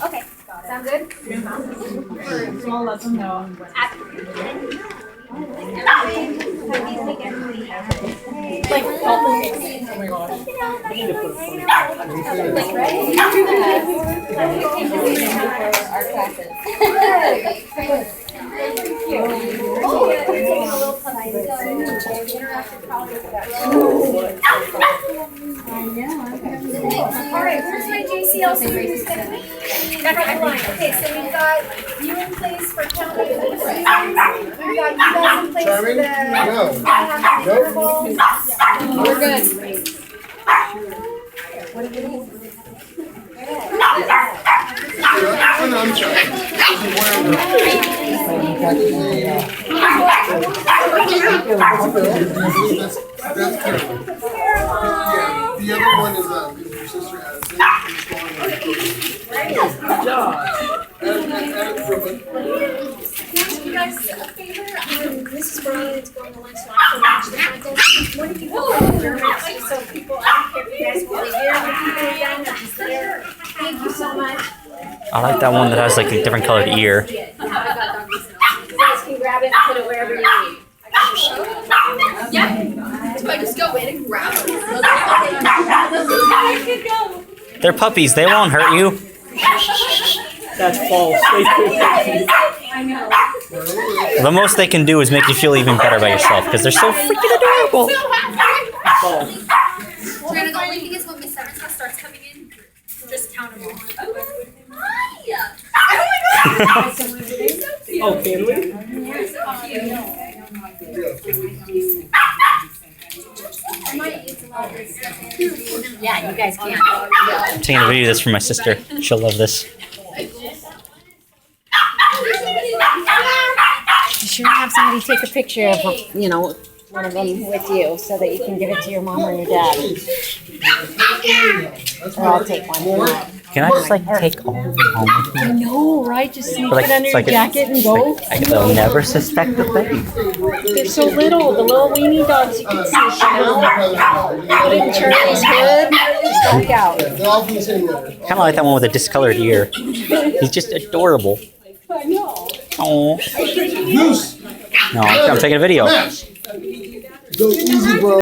Okay, sound good? So I'll let them know. Like, Oh my gosh. our classes. Alright, where's my JCLC? Okay, so we've got you in place for county. We've got you guys in place for the. We're good. That's Carolyn. The other one is your sister Addison. Good job. You guys a favor, Mrs. Brown is going to lunch, so I have to watch the contest. What if you put like German, so people, I don't care if you guys want to hear when people are down, they're just there. Thank you so much. I like that one that has like a different colored ear. You guys can grab it and put it wherever you need. Yeah. Do I just go in and grab it? They're puppies. They won't hurt you. That's false. I know. The most they can do is make you feel even better about yourself because they're so freaking adorable. Joanna, the only thing is when Miss Severance starts coming in, just count them all. Hi! Oh, can we? You're so cute. Yeah, you guys can. I'm taking a video of this for my sister. She'll love this. You should have somebody take a picture of, one of them with you so that you can give it to your mom or your dad. Or I'll take one. Can I just take all of them home with me? I know, right? Just sneak But, it under it's your like jacket and go. They'll never suspect the thing. They're so little. The little weenie dogs you can see. Put it in Charlie's hood. Just walk out. They're all from the same letter. Kind of like that one with a discolored ear. He's just adorable. I know. Oh. Goose. No, I'm taking a video. Smash. Go easy, bro.